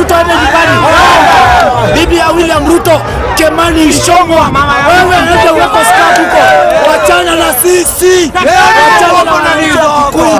Ruto ende nyumbani. Bibi ya William Ruto, Kimani Ichung'wah, wewe ndio uko start huko. Wachana na sisi.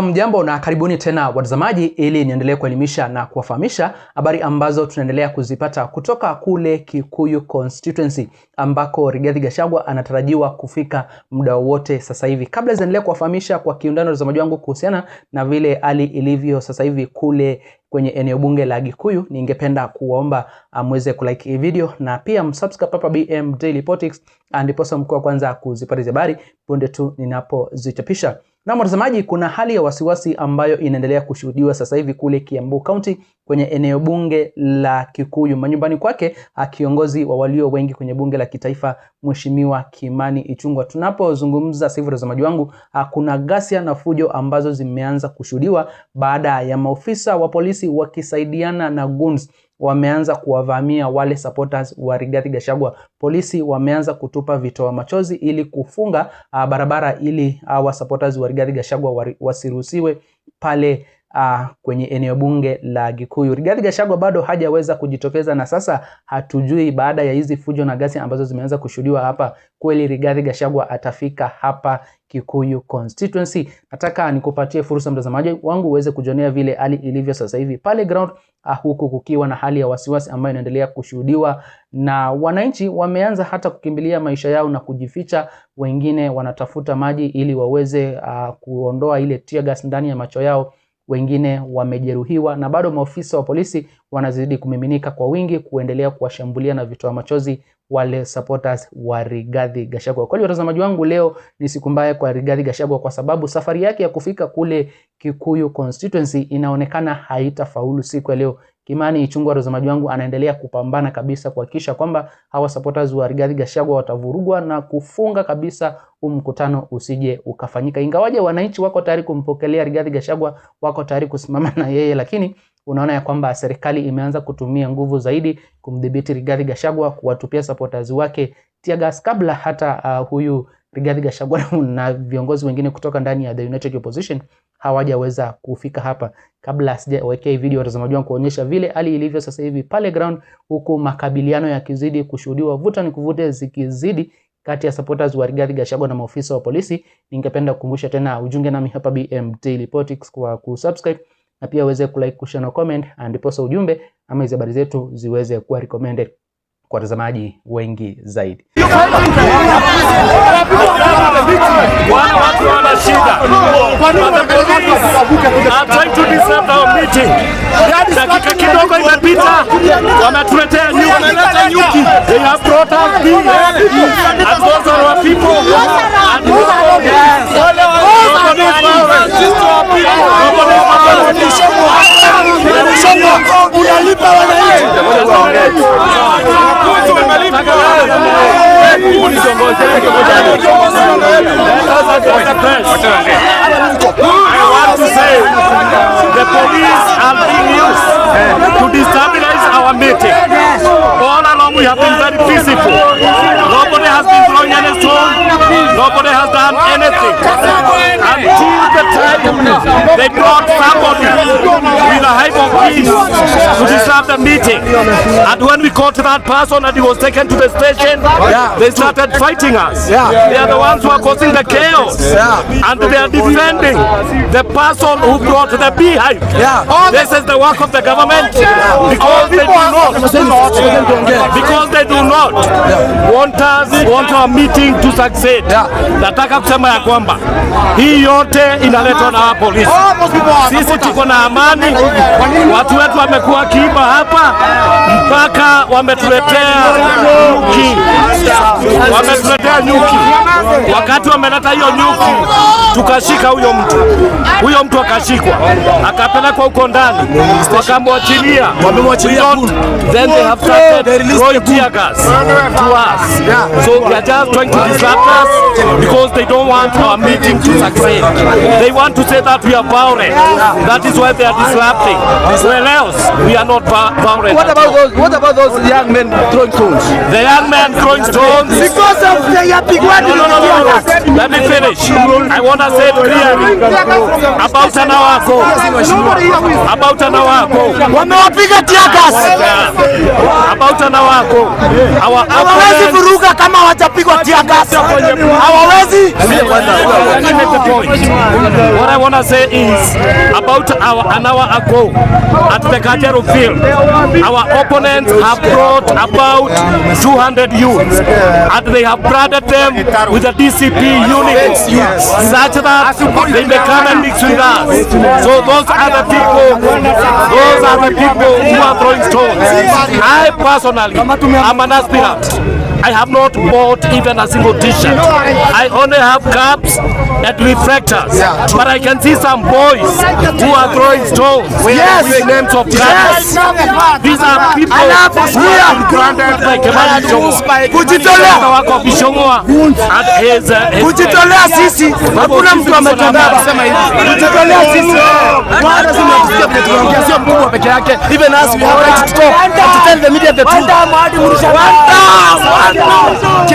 Mjambo na karibuni tena watazamaji, ili niendelee kuelimisha na kuwafahamisha habari ambazo tunaendelea kuzipata kutoka kule Kikuyu constituency ambako Rigathi Gachagua anatarajiwa kufika muda wote sasa hivi. Kabla ziendelee kuwafahamisha kwa kiundani watazamaji wangu kuhusiana na vile hali ilivyo sasa hivi kule kwenye eneo bunge la Kikuyu, ningependa kuomba mweze kulike hii video na pia msubscribe hapa BM Daily Politics, ndiposa mkuu wa kwanza kuzipata habari punde tu ninapozichapisha. Na mtazamaji, kuna hali ya wasiwasi ambayo inaendelea kushuhudiwa sasa hivi kule Kiambu County kwenye eneo bunge la Kikuyu. Manyumbani kwake kiongozi wa walio wengi kwenye bunge la kitaifa Mheshimiwa Kimani Ichung'wah. Tunapozungumza sasa hivi watazamaji wangu, kuna ghasia na fujo ambazo zimeanza kushuhudiwa baada ya maofisa wa polisi wakisaidiana na goons wameanza kuwavamia wale supporters wa Rigathi Gachagua. Polisi wameanza kutupa vitoa machozi ili kufunga barabara ili wa supporters wa Rigathi Gachagua wasiruhusiwe pale kwenye eneo bunge la Kikuyu. Rigathi Gachagua bado hajaweza kujitokeza na sasa hatujui baada ya hizi fujo na ghasia ambazo zimeanza kushuhudiwa hapa, kweli Rigathi Gachagua atafika hapa Kikuyu constituency. Nataka nikupatie fursa mtazamaji wangu uweze kujionea vile hali ilivyo sasa hivi pale ground, huku kukiwa na hali ya wasiwasi ambayo inaendelea kushuhudiwa, na wananchi wameanza hata kukimbilia maisha yao na kujificha. Wengine wanatafuta maji ili waweze kuondoa ile tear gas ndani ya macho yao. Wengine wamejeruhiwa na bado maofisa wa polisi wanazidi kumiminika kwa wingi kuendelea kuwashambulia na vitoa machozi wale supporters wa Rigathi Gachagua. Kwa hiyo watazamaji wangu, leo ni siku mbaya kwa Rigathi Gachagua kwa sababu safari yake ya kufika kule Kikuyu constituency inaonekana haitafaulu siku ya leo. Kimani Ichung'wah watazamaji wangu anaendelea kupambana kabisa kuhakikisha kwamba hawa supporters wa Rigathi Gachagua watavurugwa na kufunga kabisa mkutano usije ukafanyika. Ingawaje wananchi wako tayari kumpokelea Rigathi Gachagua, wako tayari kusimama na yeye, lakini unaona ya kwamba serikali imeanza kutumia nguvu zaidi kumdhibiti Rigathi Gachagua, kuwatupia supporters wake tear gas kabla hata huyu Rigathi Gachagua na viongozi wengine kutoka ndani ya the United Opposition hawajaweza kufika hapa. Kabla sijawekea hii video watazamaji wangu kuonyesha vile hali ilivyo sasa hivi pale ground, huku makabiliano yakizidi kushuhudiwa, vuta ni kuvute zikizidi kati ya supporters wa Rigathi Gachagua na maofisa wa polisi. Ningependa kukumbusha tena ujunge nami hapa BM Daily Politics kwa kusubscribe na pia uweze kulike, kushare na comment, ndiposa ujumbe ama hizo habari zetu ziweze kuwa recommended kwa watazamaji wengi zaidi. Trying to disrupt our meeting. Dakika kidogo imepita, wametuletea nyuki. They have brought us beef and those are our people. Unalipa wananchi. I want to say the police are being used to destabilize our meeting. All along we have been very peaceful. Nobody has been throwing any stone. Nobody has done anything until the time they brought somebody with a hype of peace to disrupt the meeting. And when we caught that person and he was taken to the station, they started fighting us. They are the ones who are causing the chaos, and they are defending the person who brought the beehive. This is the work of the government because they do not want our meeting to succeed. Nataka kusema ya kwamba hii yote inaletwa na polisi. Sisi tuko na amani, watu wetu wamekuwa kiiba hapa mpaka wametuletea nyuki. Wakati wameleta hiyo nyuki, tukashika huyo mtu akashikwa, akapelekwa huko ndani, wakamwachilia. Then they have started throwing tear gas to us. So they are just trying to disrupt us because they don't want our meeting to succeed. They want to say that we are violent. That is why they are disrupting. Well else, we are not violent. What about those What about those young men throwing stones? The young man throwing stones. Because of the yapigwani. No. Let me finish. I want to say it clearly. About an hour ago. About an hour ago. Wamewapiga tiagas. About an hour ago. Hawawezi vuruga kama watapigwa tiagas. Hawawezi. What I want to say is, about an hour ago at the Kajeru field, our opponents have brought about 200 youths and they have branded them with a DCP uniform such that they may come and mix with us. So those are the people who are throwing stones. I personally am an aspirant. I have not bought even a single t-shirt. I only have caps and reflectors. But I can see some boys who are throwing stones with names of caps. These are people who have been granted by Kimani Ichung'wah. Kujitolea sisi. Hakuna mtu ametolea kusema hivi. Kujitolea sisi. Bwana tunasikia vile tunaongea sio mkubwa peke yake. Even us we have right to talk and to tell the media the truth.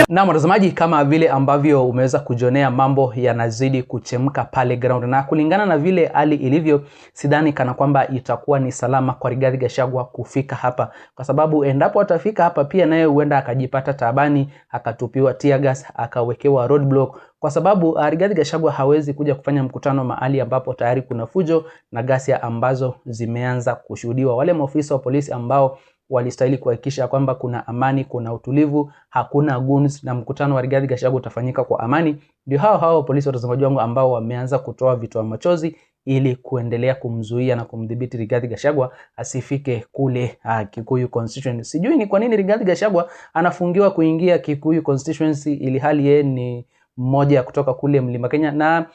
Na mtazamaji, kama vile ambavyo umeweza kujionea, mambo yanazidi kuchemka pale ground, na kulingana na vile hali ilivyo, sidhani kana kwamba itakuwa ni salama kwa Rigathi Gachagua kufika hapa, kwa sababu endapo atafika hapa pia naye huenda akajipata taabani, akatupiwa tear gas, akawekewa roadblock, kwa sababu Rigathi Gachagua hawezi kuja kufanya mkutano mahali ambapo tayari kuna fujo na ghasia ambazo zimeanza kushuhudiwa. Wale maofisa wa polisi ambao walistahili kuhakikisha kwamba kuna amani, kuna utulivu, hakuna guns na mkutano wa Rigathi Gachagua utafanyika kwa amani, ndio hao polisi watazamaji wangu ambao wameanza kutoa vitoa machozi ili kuendelea kumzuia na kumdhibiti Rigathi Gachagua asifike kule Kikuyu constituency. Sijui ni kwa nini Rigathi Gachagua anafungiwa kuingia Kikuyu constituency ili hali yeye ni mmoja kutoka kule Mlima Kenya, na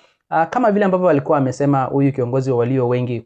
kama vile ambavyo alikuwa amesema huyu kiongozi wa walio wengi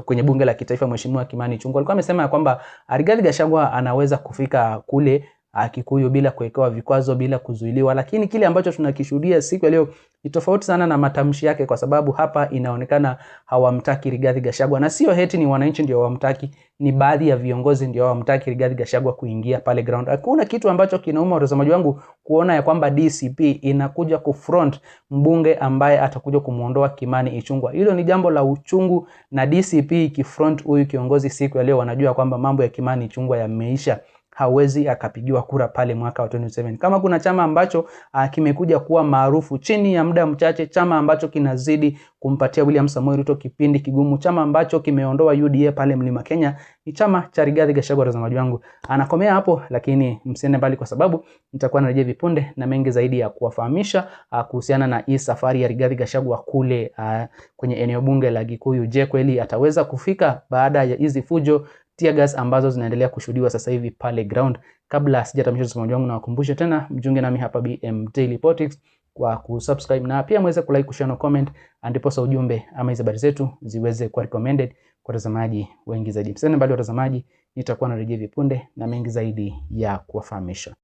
kwenye bunge la kitaifa Mheshimiwa Kimani Ichung'wah alikuwa amesema kwamba Rigathi Gachagua anaweza kufika kule Kikuyu bila kuwekewa vikwazo, bila kuzuiliwa, lakini kile ambacho tunakishuhudia siku ya leo ni tofauti sana na matamshi yake, kwa sababu hapa inaonekana hawamtaki Rigathi Gachagua, na sio heti ni wananchi ndio hawamtaki, ni baadhi ya viongozi ndio hawamtaki Rigathi Gachagua kuingia pale ground. Hakuna kitu ambacho kinauma watazamaji wangu kuona ya kwamba DCP inakuja kufront mbunge ambaye atakuja kumuondoa Kimani Ichung'wah. Hilo ni jambo la uchungu, na DCP ikifront huyu kiongozi siku ya leo wanajua kwamba mambo ya Kimani Ichung'wah yameisha. Hawezi akapigiwa kura pale mwaka wa 2027. Kama kuna chama ambacho kimekuja kuwa maarufu chini ya muda mchache, chama ambacho kinazidi kumpatia William Samoei Ruto kipindi kigumu, chama ambacho kimeondoa UDA pale Mlima Kenya, ni chama cha Rigathi Gachagua. Watazamaji wangu, anakomea hapo, lakini msiende mbali kwa sababu nitakuwa narejea vipunde na mengi zaidi ya kuwafahamisha kuhusiana na hii safari ya Rigathi Gachagua kule kwenye eneo bunge la Gikuyu. Je, kweli ataweza kufika baada ya hizi fujo, tear gas ambazo zinaendelea kushuhudiwa sasa hivi pale ground? Kabla sijatamisha mtazamaji wangu, na wakumbushe tena mjiunge nami hapa BM Daily Politics kwa kusubscribe, na pia mweze kulike, kushare na comment, ndipo sa ujumbe ama hizo habari zetu ziweze kuwa recommended kwa watazamaji wengi zaidi. Msende mbali watazamaji, nitakuwa narejea vipunde na mengi zaidi ya kuwafahamisha.